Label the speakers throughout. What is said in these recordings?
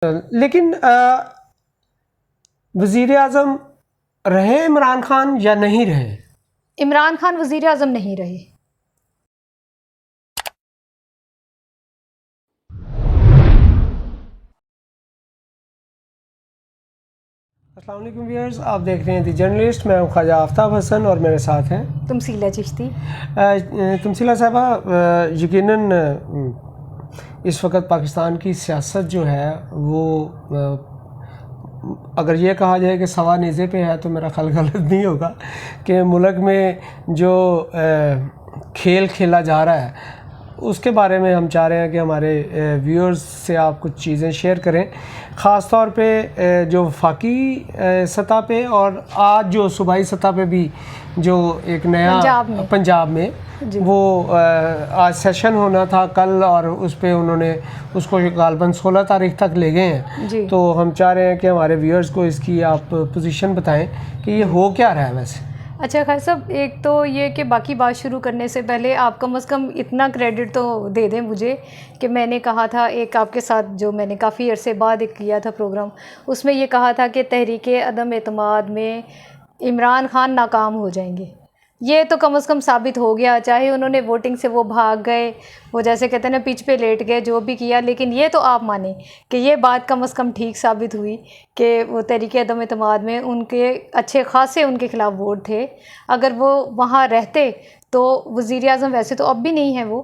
Speaker 1: लेकिन वज़ीर आज़म रहे इमरान खान या नहीं रहे?
Speaker 2: इमरान खान वज़ीर आज़म नहीं रहे।
Speaker 1: अस्सलाम वालेकुम व्यूअर्स, आप देख रहे हैं दी जर्नलिस्ट। मैं हूं ख्वाजा आफ्ताब हसन और मेरे साथ हैं
Speaker 2: तमसीला चिश्ती।
Speaker 1: तमसीला साहबा, यकीनन इस वक्त पाकिस्तान की सियासत जो है वो अगर ये कहा जाए कि सवा नेज़े पे है तो मेरा ख्याल गलत नहीं होगा कि मुल्क में जो खेल खेला जा रहा है उसके बारे में हम चाह रहे हैं कि हमारे व्यूअर्स से आप कुछ चीज़ें शेयर करें, ख़ास तौर पे जो वफाकी सतह पे और आज जो सूबाई सतह पे भी जो एक नया पंजाब में वो आज सेशन होना था कल, और उस पर उन्होंने उसको गालबन 16 तारीख तक ले गए हैं। तो हम चाह रहे हैं कि हमारे व्यूअर्स को इसकी आप पोजीशन बताएं कि ये हो क्या रहा है वैसे।
Speaker 2: अच्छा खैर साहब, एक तो ये कि बाकी बात शुरू करने से पहले आप कम से कम इतना क्रेडिट तो दे दें मुझे कि मैंने कहा था एक आपके साथ जो मैंने काफ़ी अरसे बाद एक किया था प्रोग्राम, उसमें ये कहा था कि तहरीक अदम एतमाद में इमरान खान नाकाम हो जाएंगे। ये तो कम से कम साबित हो गया, चाहे उन्होंने वोटिंग से वो भाग गए, वो जैसे कहते हैं ना पिच पे लेट गए, जो भी किया, लेकिन ये तो आप माने कि ये बात कम से कम ठीक साबित हुई कि वो तहरीक अदम एतमाद में उनके अच्छे खासे उनके ख़िलाफ़ वोट थे। अगर वो वहाँ रहते तो वज़ीर आज़म, वैसे तो अब भी नहीं है वो,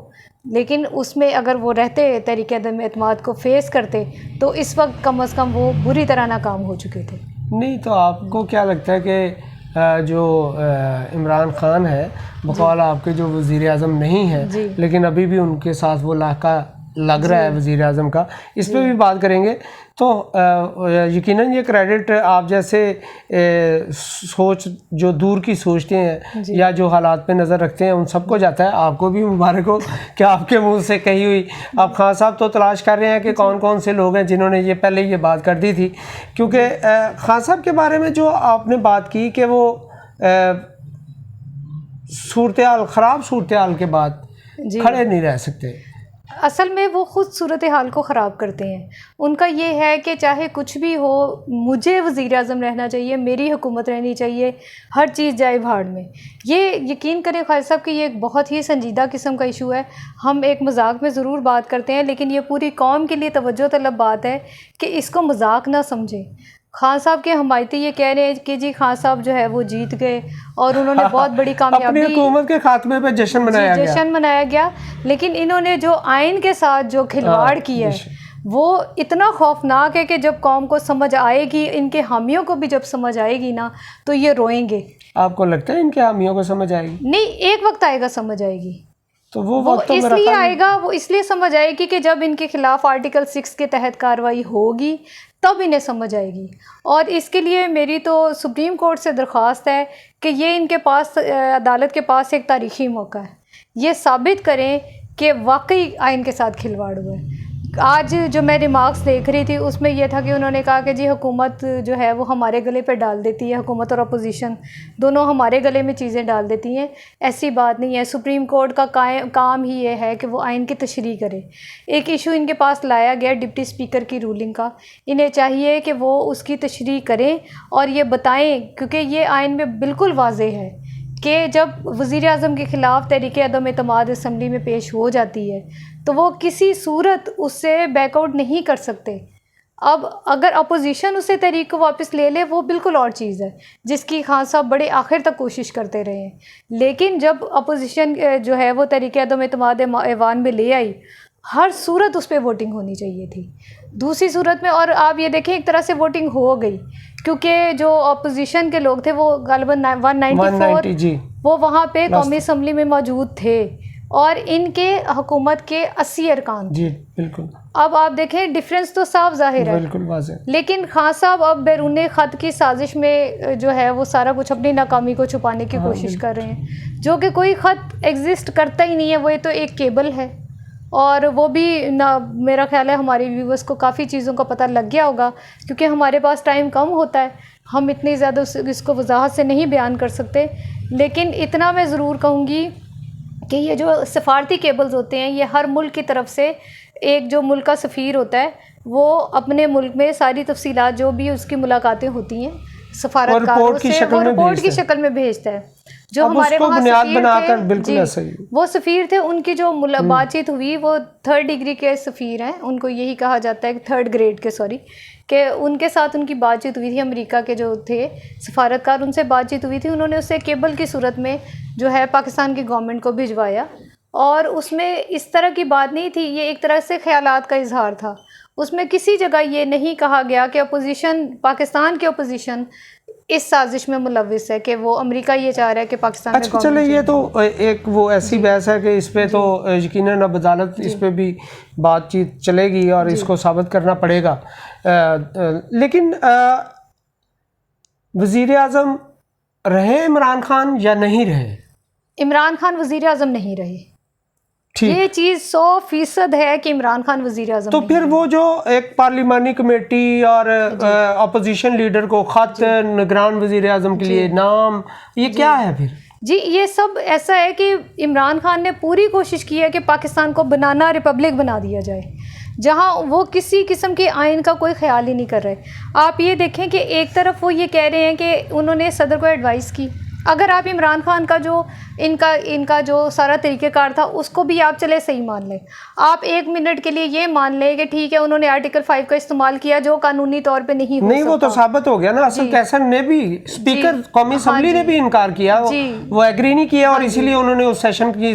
Speaker 2: लेकिन उसमें अगर वो रहते तहरीक अदम एतमाद को फेस करते तो इस वक्त कम से कम वो बुरी तरह नाकाम हो चुके थे।
Speaker 1: नहीं तो आपको क्या लगता है कि जो इमरान खान है बकौल आपके जो वज़ीर आज़म नहीं है लेकिन अभी भी उनके साथ वो लाका लग रहा है वज़ीर आज़म का, इस पर भी बात करेंगे। तो यकीनन ये क्रेडिट आप जैसे सोच जो दूर की सोचते हैं या जो हालात पे नज़र रखते हैं उन सबको जाता है। आपको भी मुबारक हो कि आपके मुंह से कही हुई। अब खान साहब तो तलाश कर रहे हैं कि कौन कौन से लोग हैं जिन्होंने ये पहले ये बात कर दी थी, क्योंकि खान साहब के बारे में जो आपने बात की कि वो ख़राब सूरत हाल के बाद खड़े नहीं रह सकते।
Speaker 2: असल में वो ख़ुद सूरत हाल को ख़राब करते हैं। उनका ये है कि चाहे कुछ भी हो, मुझे वज़ीर आज़म रहना चाहिए, मेरी हुकूमत रहनी चाहिए, हर चीज़ जाए भाड़ में। ये यकीन करें ख्वाजा साहब कि ये एक बहुत ही संजीदा किस्म का इशू है। हम एक मजाक में ज़रूर बात करते हैं, लेकिन ये पूरी कौम के लिए तवज्जो तलब बात है कि इसको मजाक ना समझें। खान साहब के हमायती ये कह रहे हैं कि जी खान साहब जो है वो जीत गए और उन्होंने बहुत बड़ी कामयाबी,
Speaker 1: अपनी हुकूमत के खात्मे पे जश्न मनाया गया,
Speaker 2: लेकिन इन्होंने जो आइन के साथ जो खिलवाड़ किया है वो इतना खौफनाक है कि जब कौम को समझ आएगी, इनके हामियों को भी जब समझ आएगी ना तो ये रोएंगे।
Speaker 1: आपको लगता है इनके हामियों को समझ आएगी?
Speaker 2: नहीं, एक वक्त आएगा समझ आएगी।
Speaker 1: तो वो
Speaker 2: इसलिए आएगा, वो इसलिए समझ आएगी कि जब इनके खिलाफ आर्टिकल 6 के तहत कार्रवाई होगी तब इन्हें समझ आएगी। और इसके लिए मेरी तो सुप्रीम कोर्ट से दरख्वास्त है कि ये इनके पास, अदालत के पास एक तारीख़ी मौका है, ये साबित करें कि वाकई आइन के साथ खिलवाड़ हुआ है। आज जो मैं रिमार्क्स देख रही थी उसमें यह था कि उन्होंने कहा कि जी हुकूमत जो है वो हमारे गले पे डाल देती है, हुकूमत और अपोजिशन दोनों हमारे गले में चीज़ें डाल देती हैं। ऐसी बात नहीं है। सुप्रीम कोर्ट का काम ही ये है कि वो आइन की तशरीह करे। एक इशू इनके पास लाया गया डिप्टी स्पीकर की रूलिंग का, इन्हें चाहिए कि वो उसकी तशरीह करें और ये बताएँ, क्योंकि ये आइन में बिल्कुल वाज़ेह है कि जब वज़ीर आज़म के ख़िलाफ़ तहरीक अदम एतमाद असम्बली में पेश हो जाती है तो वो किसी सूरत उससे बैकआउट नहीं कर सकते। अब अगर अपोजिशन उसे तहरीक को वापस ले ले वो बिल्कुल और चीज़ है, जिसकी खान साहब बड़े आखिर तक कोशिश करते रहे हैं। लेकिन जब अपोजिशन जो है वो तहरीक अदम एतमाद ऐवान में ले आई, हर सूरत उस पर वोटिंग होनी चाहिए थी। दूसरी सूरत में, और आप ये देखें एक तरह से वोटिंग हो गई, क्योंकि जो अपोजिशन के लोग थे वो गालिबन 194 वो वहाँ पे कौमी असम्बली में मौजूद थे और इनके हुकूमत के 80 अरकान
Speaker 1: जी बिल्कुल।
Speaker 2: अब आप देखें डिफरेंस तो साफ जाहिर है,
Speaker 1: बिल्कुल वाज़ेह।
Speaker 2: लेकिन खान साहब अब बैरूने ख़त की साजिश में जो है वो सारा कुछ अपनी नाकामी को छुपाने की कोशिश कर रहे हैं, जो कि कोई ख़त एग्जिस्ट करता ही नहीं है। वो ये तो एक केबल है, और वो भी ना, मेरा ख्याल है हमारे व्यूवर्स को काफ़ी चीज़ों का पता लग गया होगा, क्योंकि हमारे पास टाइम कम होता है, हम इतनी ज़्यादा इसको वजाहत से नहीं बयान कर सकते। लेकिन इतना मैं ज़रूर कहूँगी कि ये जो सफारती केबल्स होते हैं ये हर मुल्क की तरफ से, एक जो मुल्क का सफ़ीर होता है वो अपने मुल्क में सारी तफसीलात जो भी उसकी मुलाकातें होती हैं सफारतकारों से वो रिपोर्ट की शक्ल में भेजता है। जो हमारे वहाँ वो सफ़ीर थे उनकी जो बातचीत हुई वो 3rd डिग्री के सफ़ीर हैं, उनको यही कहा जाता है 3rd ग्रेड के सॉरी कि उनके साथ उनकी बातचीत हुई थी। अमेरिका के जो थे सफारतकार उनसे बातचीत हुई थी, उन्होंने उससे केबल की सूरत में जो है पाकिस्तान की गवर्नमेंट को भिजवाया और उसमें इस तरह की बात नहीं थी, ये एक तरह से ख्यालात का इजहार था। उसमें किसी जगह ये नहीं कहा गया कि अपोजिशन पाकिस्तान की अपोजिशन इस साजिश में मुलविस है कि वो अमेरिका ये चाह रहा है कि पाकिस्तान में
Speaker 1: अच्छा चले ये तो एक वो ऐसी बहस है कि इस पे तो यकीनन अब अदालत इस पे भी बातचीत चलेगी और इसको साबित करना पड़ेगा। लेकिन वज़ीर आज़म रहे इमरान खान या नहीं रहे?
Speaker 2: इमरान खान वज़ीर आज़म नहीं रहे, ये चीज़ 100% है कि इमरान खान वज़ीर आज़म
Speaker 1: तो फिर वो जो एक पार्लिमानी कमेटी और अपोजिशन लीडर को ख़त निगरान वज़ीर आज़म के लिए नाम, ये क्या है फिर?
Speaker 2: जी ये सब ऐसा है कि इमरान खान ने पूरी कोशिश की है कि पाकिस्तान को बनाना रिपब्लिक बना दिया जाए, जहां वो किसी किस्म के आइन का कोई ख्याल ही नहीं कर रहे। आप ये देखें कि एक तरफ वो ये कह रहे हैं कि उन्होंने सदर को एडवाइस की, अगर आप इमरान खान का जो इनका जो सारा तरीक़ेकार था उसको भी आप चले सही मान लें, आप 1 मिनट के लिए ये मान लें कि ठीक है उन्होंने आर्टिकल 5 का इस्तेमाल किया जो कानूनी तौर पे नहीं हो सकता।
Speaker 1: वो तो साबित हो गया ना। असल कैसन ने भी स्पीकर कौमी असम्बली ने भी इनकार किया, वो एग्री नहीं किया और इसीलिए उन्होंने उस सेशन की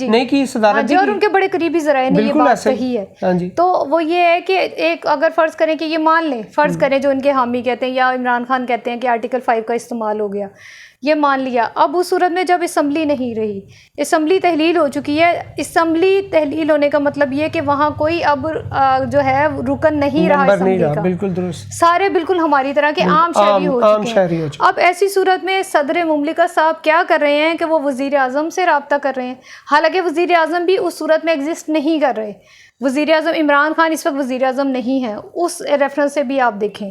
Speaker 1: नहीं की सदारत
Speaker 2: और उनके बड़े करीबी ज़राए ने ये बात कही है। तो वो ये है कि एक अगर फ़र्ज़ करें कि ये मान लें, फ़र्ज़ करें जो इनके हामी कहते हैं या इमरान खान कहते हैं कि आर्टिकल 5 का इस्तेमाल हो गया, ये मान लिया। अब उस सूरत में जब असम्बली नहीं रही, असम्बली तहलील हो चुकी है, असम्बली तहलील होने का मतलब ये कि वहाँ कोई अब जो है रुकन नहीं रहा असम्बली का,
Speaker 1: बिल्कुल दुरुस्त,
Speaker 2: सारे बिल्कुल हमारी तरह के आम शहरी हो चुके हैं। अब ऐसी सूरत में सदर मुमलिकत साहब क्या कर रहे हैं कि वो वज़ीर आज़म से रब्ता कर रहे हैं, हालांकि वज़ीर आज़म भी उस सूरत में एग्जिस्ट नहीं कर रहे। वज़ीर आज़म इमरान खान इस वक्त वज़ीर आज़म नहीं है, उस रेफरेंस से भी आप देखें।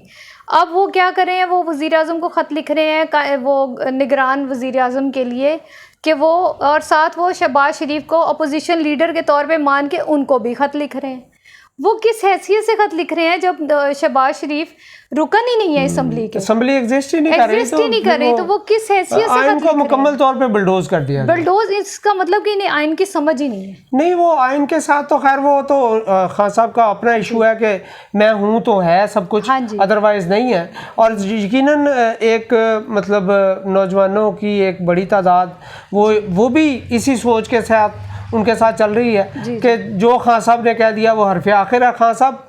Speaker 2: अब वो क्या कर रहे हैं, वो वज़ीर आज़म को ख़त लिख रहे हैं वो निगरान वज़ीर आज़म के लिए कि वो, और साथ वो शहबाज शरीफ को अपोजिशन लीडर के तौर पे मान के उनको भी ख़त लिख रहे हैं। वो किस हैसियत से ख़त लिख रहे हैं जब शहबाज शरीफ रुकन ही नहीं है असम्बली के,
Speaker 1: असम्बली एग्जिस्ट ही नहीं कर रही,
Speaker 2: तो वो किस हैसियत से
Speaker 1: आइन को मुकम्मल तौर पे बुलडोज कर दिया।
Speaker 2: बुलडोज इसका मतलब कि इन्हें आइन की समझ ही नहीं है।
Speaker 1: नहीं, वो आइन के साथ तो खैर वो तो खान साहब का अपना इशू है कि मैं हूँ तो है सब कुछ, अदरवाइज नहीं है। और यकीनन एक मतलब नौजवानों की एक बड़ी तादाद वो भी इसी सोच के साथ उनके साथ चल रही है कि जो खान साहब ने कह दिया वो हरफ आखिर है। खान साहब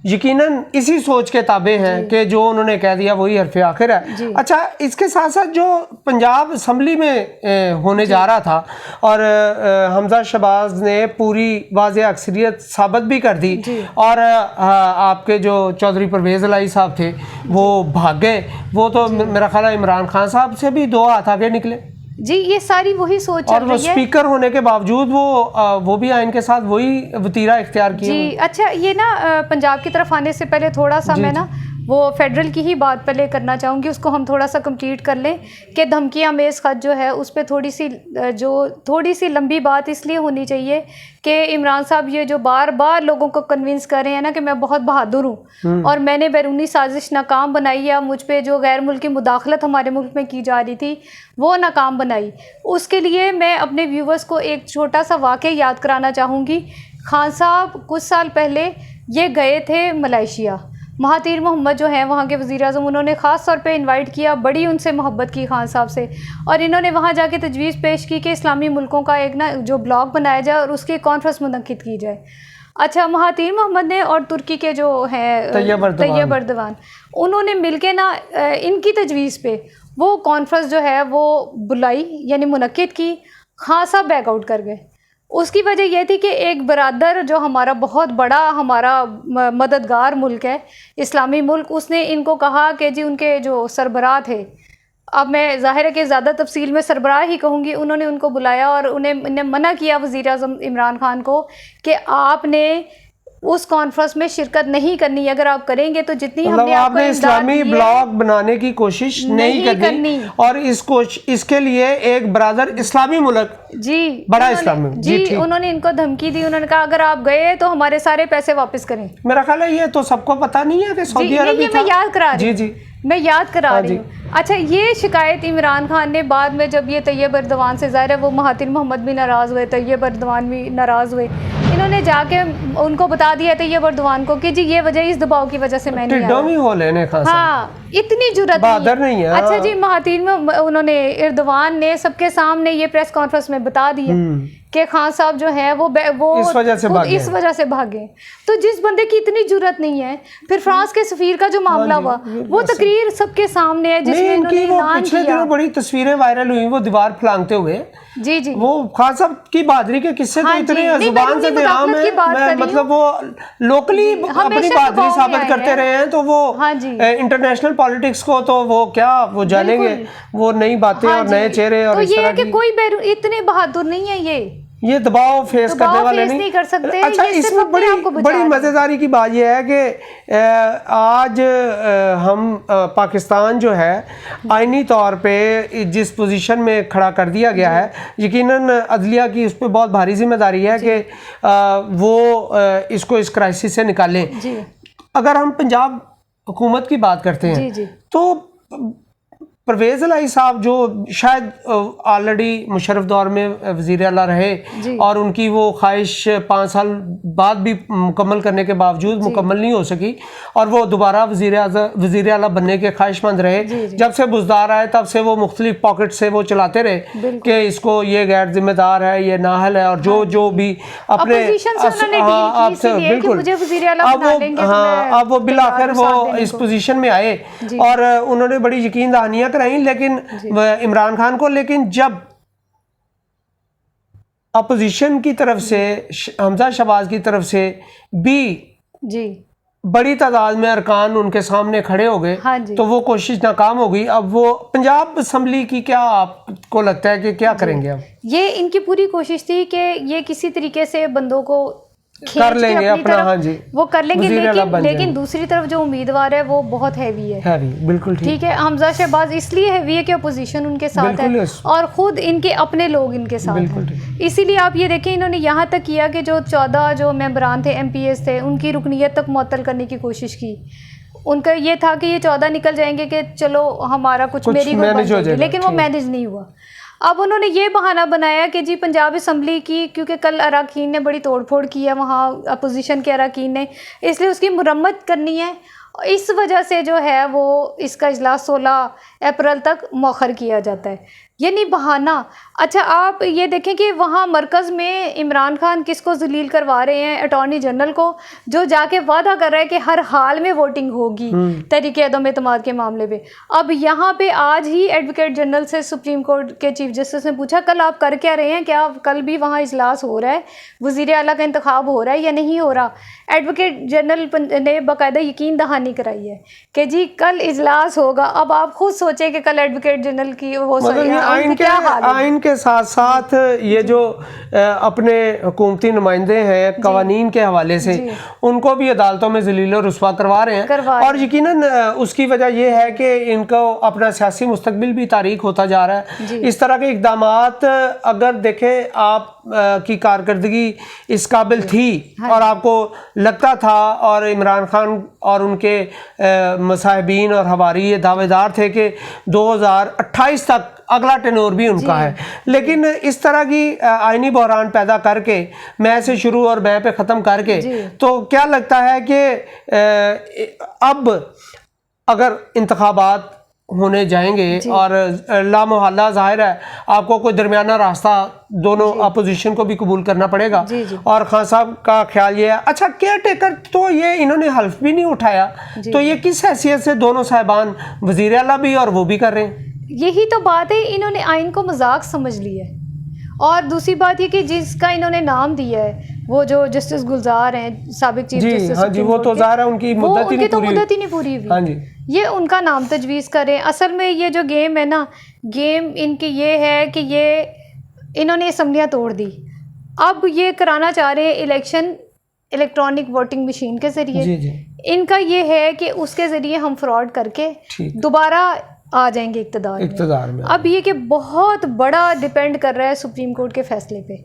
Speaker 1: यकीनन इसी सोच के ताबे हैं कि जो उन्होंने कह दिया वही हरफ आखिर है। अच्छा, इसके साथ साथ जो पंजाब असम्बली में होने जा रहा था और हमजा शहबाज ने पूरी वाज़ेह अक्सरियत साबित भी कर दी और आपके जो चौधरी परवेज़ इलाही साहब थे वो भाग गए, वो तो मेरा ख्याल है इमरान खान साहब से भी 2 हाथ आगे निकले।
Speaker 2: जी ये सारी वही सोच
Speaker 1: और वो स्पीकर होने के बावजूद वो भी आइन के साथ वही वतीरा इख्तियार किया।
Speaker 2: जी अच्छा, ये ना पंजाब की तरफ आने से पहले थोड़ा सा मैं ना वो फेडरल की ही बात पहले करना चाहूँगी, उसको हम थोड़ा सा कंप्लीट कर लें कि धमकियाँ मेज़ ख़त जो है उस पर थोड़ी सी लंबी बात इसलिए होनी चाहिए कि इमरान साहब ये जो बार बार लोगों को कन्विंस कर रहे हैं ना कि मैं बहुत बहादुर हूँ और मैंने बैरूनी साजिश नाकाम बनाई या मुझ पे जो गैर मुल्की मुदाखलत हमारे मुल्क में की जा रही थी वो नाकाम बनाई। उसके लिए मैं अपने व्यूवर्स को एक छोटा सा वाक़या याद कराना चाहूँगी। खान साहब कुछ साल पहले ये गए थे मलेशिया, महातीर मोहम्मद जो हैं वहाँ के वज़ीर आज़म, उन्होंने ख़ास तौर पे इनवाइट किया, बड़ी उनसे मोहब्बत की खान साहब से, और इन्होंने वहाँ जाके तजवीज़ पेश की कि इस्लामी मुल्कों का एक ना जो ब्लॉग बनाया जाए और उसकी कॉन्फ्रेंस मुनक़िद की जाए। अच्छा, महातीर मोहम्मद ने और तुर्की के जो हैं तैयब अर्दवान, उन्होंने मिलके ना इनकी तजवीज़ पे वो कॉन्फ्रेंस जो है वो बुलाई यानी मुनक़िद की। खान साहब बैक आउट कर गए। उसकी वजह यह थी कि एक बरादर जो हमारा बहुत बड़ा हमारा मददगार मुल्क है, इस्लामी मुल्क, उसने इनको कहा कि जी उनके जो सरबराह थे, अब मैं ज़ाहिर है कि ज़्यादा तफसील में सरबराह ही कहूँगी, उन्होंने उनको बुलाया और उन्हें मना किया वज़ीर आज़म इमरान खान को कि आपने उस कॉन्फ्रेंस में शिरकत नहीं करनी। अगर आप करेंगे तो जितनी हमने आपको
Speaker 1: आपने इस्लामी ब्लॉग बनाने की कोशिश नहीं करनी और इसके लिए एक ब्रदर इस्लामी मुल्क
Speaker 2: जी
Speaker 1: बड़ा इस्लामी
Speaker 2: जी उन्होंने इनको धमकी दी। उन्होंने कहा अगर आप गए तो हमारे सारे पैसे वापस करें।
Speaker 1: मेरा ख्याल है ये तो सबको पता नहीं है कि सऊदी अरब
Speaker 2: मैं याद करा रही
Speaker 1: जी
Speaker 2: मैं याद करा रही हूँ। अच्छा, ये शिकायत इमरान खान ने बाद में जब ये तैयब एर्दवान से, ज़ाहिर है वो महातिर मोहम्मद भी नाराज़ हुए, तैयब एर्दवान भी नाराज़ हुए, इन्होंने जाके उनको बता दिया तैयब एर्दवान को कि जी ये वजह इस दबाव की वजह से मैं नहीं आया। हाँ, इतनी जुर्रत नहीं है। अच्छा जी, महातिर में उन्होंने एर्दवान ने सबके सामने ये प्रेस कॉन्फ्रेंस में बता दिया कि खान साहब जो है वो इस वजह से भागे। तो जिस बंदे की इतनी जुर्रत नहीं है, फिर फ्रांस के सफीर का जो मामला हुआ वो तकरीर सबके सामने है जिसमें इन्होंने ऐलान किया।
Speaker 1: बड़ी तस्वीरें वायरल हुई वो दीवार फलांगते हुए।
Speaker 2: जी वो
Speaker 1: खान साहब की बहादुरी के किस्से तो इतने जुबान से आम है, मतलब वो लोकली अपनी बहादुरी साबित करते रहे हैं, तो वो इंटरनेशनल पॉलिटिक्स को तो वो क्या वो जानेंगे, वो नई बातें और नए चेहरे। और
Speaker 2: ये है कि कोई इतने बहादुर नहीं है, ये
Speaker 1: दबाव फेस करने वाले नहीं
Speaker 2: कर सकते।
Speaker 1: अच्छा, इसमें बड़ी मज़ेदारी की बात यह है कि आज हम पाकिस्तान जो है आईनी तौर पे जिस पोजीशन में खड़ा कर दिया गया है, यकीनन अदलिया की उस पर बहुत भारी जिम्मेदारी है कि वो इसको इस क्राइसिस से निकालें। अगर हम पंजाब हुकूमत की बात करते हैं तो परवेज़ इलाही साहब जो शायद ऑलरेडी मुशर्रफ दौर में वज़ीर आला रहे और उनकी वो ख्वाहिश 5 साल बाद भी मुकम्मल करने के बावजूद मुकम्मल नहीं हो सकी और वो दोबारा वज़ीर आला बनने के ख्वाहिशमंद रहे। जब से बुज़दार आए तब से वो मुख्तलिफ पॉकेट से वो चलाते रहे कि इसको ये गैर जिम्मेदार है, ये नाहल है, और जो भी अपने बिल्कुल अब वो बिलाखिर वो इस पोजीशन में आए और उन्होंने बड़ी यकीन दहानियाँ कराई लेकिन इमरान खान को। लेकिन जब अपोजिशन की तरफ से हमजा शहबाज की तरफ से भी बड़ी तादाद में अरकान उनके सामने खड़े हो गए तो वो कोशिश नाकाम हो गई। अब वो पंजाब असम्बली की क्या आपको लगता है कि क्या करेंगे? अब ये
Speaker 2: इनकी पूरी कोशिश थी कि ये किसी तरीके से बंदों को
Speaker 1: कर लेंगे अपना,
Speaker 2: वो कर लेंगे, लेकिन दूसरी तरफ जो उम्मीदवार है वो बहुत हैवी है।
Speaker 1: बिल्कुल ठीक
Speaker 2: है। हमजा शहबाज इसलिए हैवी है कि अपोजिशन उनके साथ है और खुद इनके अपने लोग इनके साथ हैं। इसीलिए आप ये देखें, इन्होंने यहाँ तक किया कि जो 14 जो मेंबरान थे, MPs थे, उनकी रुकनीत तक मुअत्तल करने की कोशिश की। उनका ये था कि ये 14 निकल जाएंगे कि चलो हमारा कुछ मेरी
Speaker 1: मैनेज हो जाएगा,
Speaker 2: लेकिन वो मैनेज नहीं हुआ। अब उन्होंने ये बहाना बनाया कि जी पंजाब असम्बली की, क्योंकि कल अरकान ने बड़ी तोड़फोड़ की है वहाँ अपोजिशन के अरकान ने, इसलिए उसकी मुरम्मत करनी है। इस वजह से जो है वो इसका इजलास 16 अप्रैल तक मौखर किया जाता है, ये नहीं बहाना। अच्छा, आप ये देखें कि वहाँ मरकज़ में इमरान खान किसको जलील करवा रहे हैं? अटॉर्नी जनरल को, जो जाके वादा कर रहा है कि हर हाल में वोटिंग होगी तहरीक अदम एतमाद के मामले पे। अब यहाँ पे आज ही एडवोकेट जनरल से सुप्रीम कोर्ट के चीफ जस्टिस ने पूछा कल आप कर क्या रहे हैं, क्या कल भी वहाँ इजलास हो रहा है, वज़ीर आला का इंतखाब हो रहा है या नहीं हो रहा? एडवोकेट जनरल ने बाकायदा यकीन दहानी कराई है कि जी कल इजलास होगा। अब आप खुद सोचें कि कल एडवोकेट जनरल की वो
Speaker 1: आइन के साथ साथ ये जो अपने हुकूमती नुमाइंदे हैं कवानीन के हवाले से उनको भी अदालतों में जलील और रुस्वा करवा रहे हैं और यकीनन उसकी वजह यह है कि इनको अपना सियासी मुस्तकबिल भी तारीख होता जा रहा है। इस तरह के इक़दामात अगर देखें आप की कारकर्दगी इस काबिल थी और आपको लगता था और इमरान खान और उनके मुसाहिबीन और हवारी ये दावेदार थे कि 2028 तक अगला टेन्योर भी उनका है, लेकिन इस तरह की आईनी बहरान पैदा करके मैं से शुरू और मैं पे ख़त्म करके, तो क्या लगता है कि अब अगर इंतखाबात होने जाएंगे और लामोहल्ला ज़ाहिर है आपको कोई दरमियाना रास्ता दोनों अपोजिशन को भी कबूल करना पड़ेगा। और खान साहब का ख्याल ये है, अच्छा केयर टेकर तो ये इन्होंने हल्फ भी नहीं उठाया, तो ये किस हैसियत से दोनों साहिबान वज़ीर आला भी और वो भी कर रहे हैं?
Speaker 2: यही तो बात है, इन्होंने आइन को मजाक समझ लिया है। और दूसरी बात ये कि जिसका इन्होंने नाम दिया है वो जो जस्टिस गुलजार हैं, साबिक चीफ जस्टिस,
Speaker 1: वो तो ज़ाहिर है उनकी मुद्दत ही नहीं पूरी हुई।
Speaker 2: ये उनका नाम तजवीज़ करें। असल में ये जो गेम है ना, गेम इनकी ये है कि ये इन्होंने असम्बलियाँ तोड़ दी, अब ये कराना चाह रहे हैं इलेक्शन इलेक्ट्रॉनिक वोटिंग मशीन के ज़रिए।
Speaker 1: जी जी।
Speaker 2: इनका ये है कि उसके ज़रिए हम फ्रॉड करके दोबारा आ जाएंगे इक़्तिदार में। अब ये कि बहुत बड़ा डिपेंड कर रहा है सुप्रीम कोर्ट के फ़ैसले पे।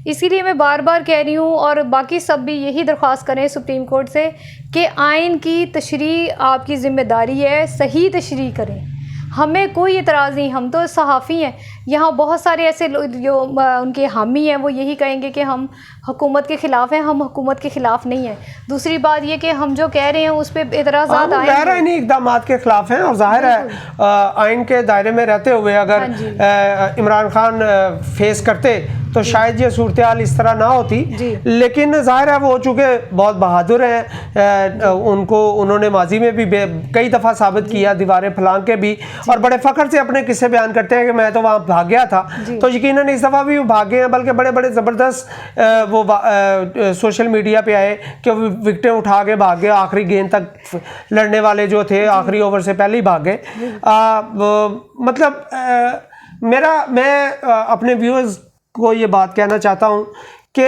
Speaker 2: इसीलिए मैं बार बार कह रही हूँ और बाकी सब भी यही दरख्वास्त करें सुप्रीम कोर्ट से कि आइन की तशरीह आपकी ज़िम्मेदारी है, सही तशरीह करें। हमें कोई एतराज़ नहीं, हम तो सहाफ़ी हैं। यहाँ बहुत सारे ऐसे लोग जो उनके हामी हैं वो यही कहेंगे कि हम हुकूमत के ख़िलाफ़ हैं। हम हुकूमत के ख़िलाफ़ नहीं हैं। दूसरी बात ये कि हम जो कह रहे हैं उस पर एतराज़ात आए हैं,
Speaker 1: आइनी इक़दाम के ख़िलाफ़ हैं और ज़ाहिर है आइन के दायरे में रहते हुए अगर इमरान खान फेस करते तो शायद ये सूरत हाल इस तरह ना होती। लेकिन ज़ाहिर है वो चूँकि बहुत बहादुर हैं, उन्होंने माजी में भी कई दफ़ा साबित किया, दीवारें फलांग के भी, और बड़े फ़ख्र से अपने किस्से बयान करते हैं कि मैं तो वहाँ भाग गया था। तो यकीनन इस दफ़ा भी वो भागे हैं, बल्कि बड़े बड़े ज़बरदस्त वो सोशल मीडिया पे आए कि वो विकेटें उठा के भाग गए, आखिरी गेंद तक लड़ने वाले जो थे आखिरी ओवर से पहले ही भाग गए। मतलब मैं अपने व्यूअर्स को ये बात कहना चाहता हूँ कि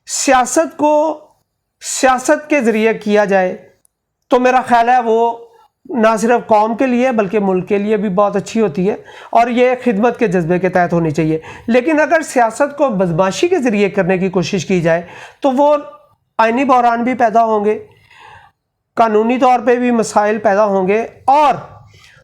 Speaker 1: सियासत को सियासत के ज़रिए किया जाए तो मेरा ख्याल है वो ना सिर्फ कौम के लिए बल्कि मुल्क के लिए भी बहुत अच्छी होती है, और ये खिदमत के जज्बे के तहत होनी चाहिए। लेकिन अगर सियासत को बदमाशी के ज़रिए करने की कोशिश की जाए तो वो आइनी बहरान भी पैदा होंगे, कानूनी तौर पे भी मसाइल पैदा होंगे, और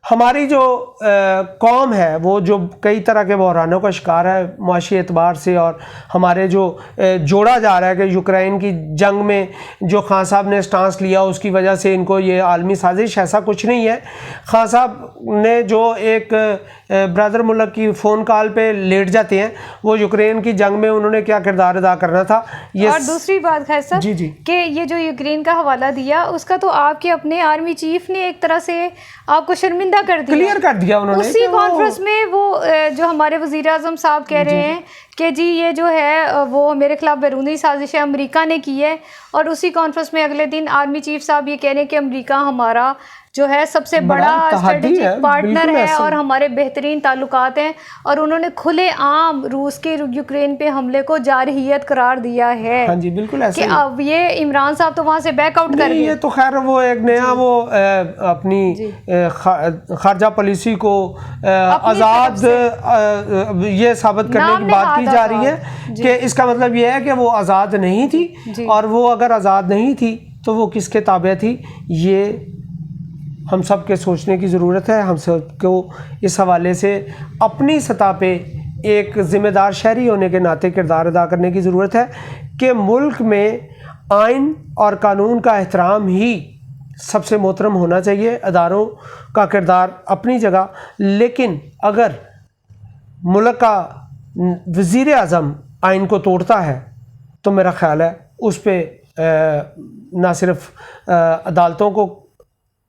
Speaker 1: हमारी जो कौम है वो जो कई तरह के बहरानों का शिकार है माशी एतबार से, और हमारे जो जोड़ा जा रहा है कि यूक्रेन की जंग में जो खान साहब ने स्टांस लिया उसकी वजह से इनको ये आलमी साजिश, ऐसा कुछ नहीं है। खान साहब ने जो एक ब्रदर मुल्क की फ़ोन कॉल पे लेट जाते हैं, वो यूक्रेन की जंग में उन्होंने क्या किरदार अदा करना था ये।
Speaker 2: और दूसरी बात खैर साहब
Speaker 1: जी जी
Speaker 2: कि ये जो यूक्रेन का हवाला दिया उसका तो आपके अपने आर्मी चीफ ने एक तरह से आपको शर्मिंदा कर दिया,
Speaker 1: क्लियर कर दिया उन्होंने।
Speaker 2: उसी कॉन्फ्रेंस में वो जो हमारे वज़ीर आज़म साहब कह रहे हैं कि जी ये जो है वो मेरे खिलाफ बैरूनी साजिश है, अमेरिका ने की है, और उसी कॉन्फ्रेंस में अगले दिन आर्मी चीफ साहब ये कह रहे हैं कि अमेरिका हमारा जो है सबसे बड़ा स्ट्रेटेजिक पार्टनर है और हमारे बेहतरीन ताल्लुकात हैं, और उन्होंने खुले आम रूस के यूक्रेन पे हमले को जारहियत करार दिया है।
Speaker 1: हाँ जी बिल्कुल ऐसे
Speaker 2: कि अब ये इमरान साहब तो वहाँ से बैकआउट कर गए।
Speaker 1: ये तो खैर वो एक नया वो अपनी खारजा पॉलिसी को आज़ाद ये साबित करने की बात की जा रही है कि इसका मतलब ये है कि वो आज़ाद नहीं थी, और वो अगर आज़ाद नहीं थी तो वो किसके ताबे थी, ये हम सब के सोचने की ज़रूरत है। हम सब को इस हवाले से अपनी सतह पे एक ज़िम्मेदार शहरी होने के नाते किरदार अदा करने की ज़रूरत है कि मुल्क में आइन और कानून का एहतराम ही सबसे मोहतरम होना चाहिए, अदारों का किरदार अपनी जगह। लेकिन अगर मुल्क का वज़ीर आज़म आइन को तोड़ता है तो मेरा ख़्याल है उस पर ना सिर्फ अदालतों को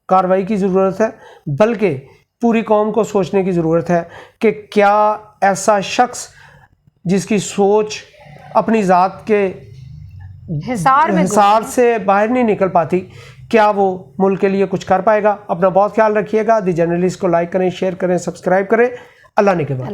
Speaker 1: कार्रवाई की ज़रूरत है बल्कि पूरी कौम को सोचने की ज़रूरत है कि क्या ऐसा शख्स जिसकी सोच अपनी ज़ात के हिसार से बाहर नहीं निकल पाती, क्या वो मुल्क के लिए कुछ कर पाएगा। अपना बहुत ख्याल रखिएगा। दी जर्नलिस्ट को लाइक करें, शेयर करें, सब्सक्राइब करें। अल्लाह ने के बाद।